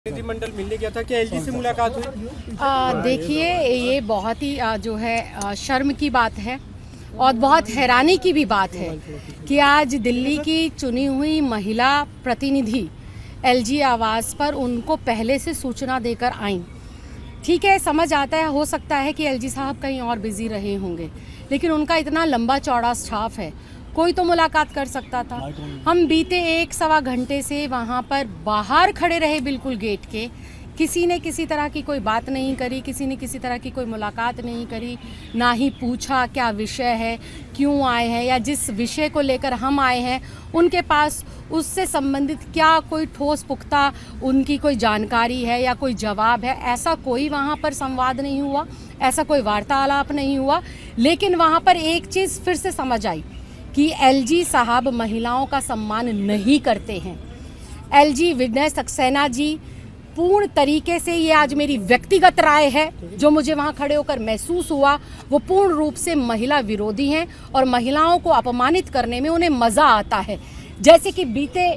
प्रतिनिधिमंडल मिलने गया था, क्या एलजी से मुलाकात हुई? देखिए, ये बहुत ही जो है शर्म की बात है और बहुत हैरानी की भी बात है कि आज दिल्ली की चुनी हुई महिला प्रतिनिधि एलजी आवास पर उनको पहले से सूचना देकर आई। ठीक है, समझ आता है, हो सकता है कि एलजी साहब कहीं और बिजी रहे होंगे, लेकिन उनका इतना लंबा चौड़ा स्टाफ है, कोई तो मुलाकात कर सकता था। हम बीते 1-1.25 घंटे से वहाँ पर बाहर खड़े रहे, बिल्कुल गेट के। किसी ने किसी तरह की कोई बात नहीं करी, किसी ने किसी तरह की कोई मुलाकात नहीं करी, ना ही पूछा क्या विषय है, क्यों आए हैं, या जिस विषय को लेकर हम आए हैं उनके पास उससे संबंधित क्या कोई ठोस पुख्ता उनकी कोई जानकारी है या कोई जवाब है। ऐसा कोई वहाँ पर संवाद नहीं हुआ, ऐसा कोई वार्तालाप नहीं हुआ। लेकिन वहाँ पर एक चीज़ फिर से समझ आई कि एलजी साहब महिलाओं का सम्मान नहीं करते हैं। एलजी विनय सक्सेना जी पूर्ण तरीके से, ये आज मेरी व्यक्तिगत राय है, जो मुझे वहाँ खड़े होकर महसूस हुआ, वो पूर्ण रूप से महिला विरोधी हैं और महिलाओं को अपमानित करने में उन्हें मज़ा आता है। जैसे कि बीते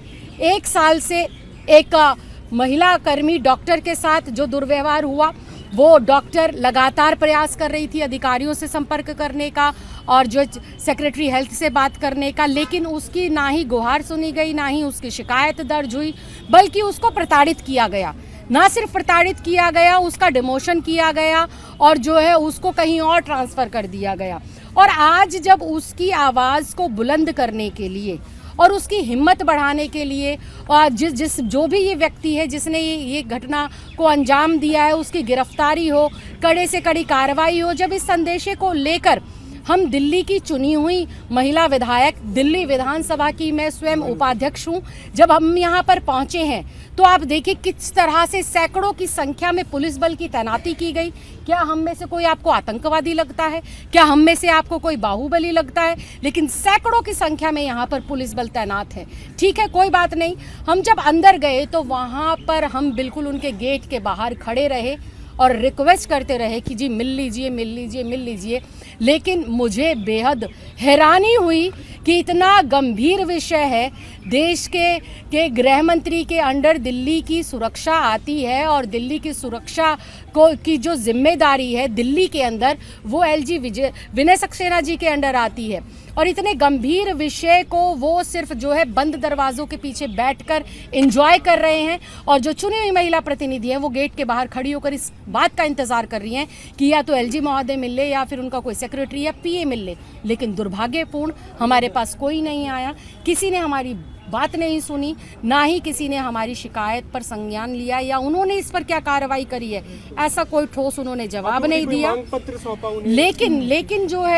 1 साल से एक महिला कर्मी डॉक्टर के साथ जो दुर्व्यवहार हुआ, वो डॉक्टर लगातार प्रयास कर रही थी अधिकारियों से संपर्क करने का और जो सेक्रेटरी हेल्थ से बात करने का, लेकिन उसकी ना ही गुहार सुनी गई, ना ही उसकी शिकायत दर्ज हुई, बल्कि उसको प्रताड़ित किया गया। ना सिर्फ प्रताड़ित किया गया, उसका डिमोशन किया गया और जो है उसको कहीं और ट्रांसफ़र कर दिया गया। और आज जब उसकी आवाज़ को बुलंद करने के लिए और उसकी हिम्मत बढ़ाने के लिए और जो भी ये व्यक्ति है जिसने ये घटना को अंजाम दिया है, उसकी गिरफ्तारी हो, कड़े से कड़ी कार्रवाई हो, जब इस संदेशे को लेकर हम दिल्ली की चुनी हुई महिला विधायक, दिल्ली विधानसभा की मैं स्वयं उपाध्यक्ष हूँ, जब हम यहाँ पर पहुँचे हैं तो आप देखिए किस तरह से सैकड़ों की संख्या में पुलिस बल की तैनाती की गई। क्या हम में से कोई आपको आतंकवादी लगता है? क्या हम में से आपको कोई बाहुबली लगता है? लेकिन सैकड़ों की संख्या में यहाँ पर पुलिस बल तैनात है। ठीक है, कोई बात नहीं। हम जब अंदर गए तो वहाँ पर हम बिल्कुल उनके गेट के बाहर खड़े रहे और रिक्वेस्ट करते रहे कि जी मिल लीजिए, मिल लीजिए, मिल लीजिए। लेकिन मुझे बेहद हैरानी हुई कि इतना गंभीर विषय है, देश के गृह मंत्री के अंडर दिल्ली की सुरक्षा आती है और दिल्ली की सुरक्षा की जो जिम्मेदारी है दिल्ली के अंदर, वो एलजी विनय सक्सेना जी के अंडर आती है। और इतने गंभीर विषय को वो सिर्फ जो है बंद दरवाज़ों के पीछे बैठकर एंजॉय कर रहे हैं और जो चुनी हुई महिला प्रतिनिधि हैं वो गेट के बाहर खड़ी होकर इस बात का इंतज़ार कर रही हैं कि या तो एलजी महोदय मिल ले या फिर उनका कोई सेक्रेटरी या पीए मिल ले। लेकिन दुर्भाग्यपूर्ण हमारे पास कोई नहीं आया, किसी ने हमारी बात नहीं सुनी, ना ही किसी ने हमारी शिकायत पर संज्ञान लिया या उन्होंने इस पर क्या कार्रवाई करी है, ऐसा कोई ठोस उन्होंने जवाब नहीं दिया। पत्र सौंपा उन्हें।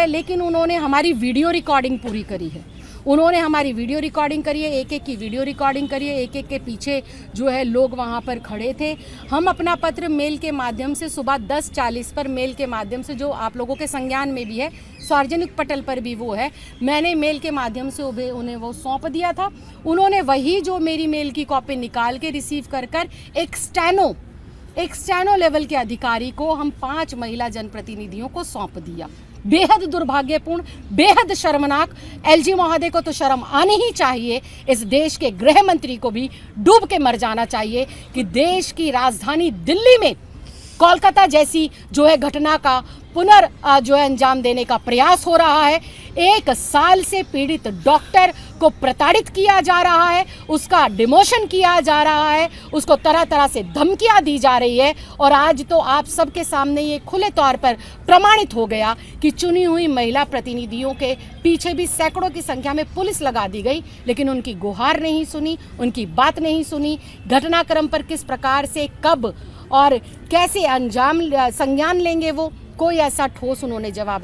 लेकिन उन्होंने हमारी वीडियो रिकॉर्डिंग पूरी करी है। उन्होंने हमारी वीडियो रिकॉर्डिंग करी है, एक-एक की वीडियो रिकॉर्डिंग करी है, एक-एक के पीछे जो है लोग वहाँ पर खड़े थे। हम अपना पत्र मेल के माध्यम से सुबह 10:40 पर मेल के माध्यम से, जो आप लोगों के संज्ञान में भी है, सार्वजनिक पटल पर भी वो है, मैंने मेल के माध्यम से उन्हें वो सौंप दिया था। उन्होंने वही जो मेरी मेल की कॉपी निकाल के रिसीव कर एक स्टेनो लेवल के अधिकारी को हम 5 महिला जनप्रतिनिधियों को सौंप दिया। बेहद दुर्भाग्यपूर्ण, बेहद शर्मनाक। एलजी महोदय को तो शर्म आनी ही चाहिए, इस देश के गृह मंत्री को भी डूब के मर जाना चाहिए कि देश की राजधानी दिल्ली में कोलकाता जैसी जो है घटना का जो है अंजाम देने का प्रयास हो रहा है। 1 साल से पीड़ित डॉक्टर को प्रताड़ित किया जा रहा है, उसका डिमोशन किया जा रहा है, उसको तरह तरह से धमकियां दी जा रही है। और आज तो आप सबके सामने ये खुले तौर पर प्रमाणित हो गया कि चुनी हुई महिला प्रतिनिधियों के पीछे भी सैकड़ों की संख्या में पुलिस लगा दी गई, लेकिन उनकी गुहार नहीं सुनी, उनकी बात नहीं सुनी। घटनाक्रम पर किस प्रकार से, कब और कैसे संज्ञान लेंगे वो, कोई ऐसा ठोस उन्होंने जवाब नहीं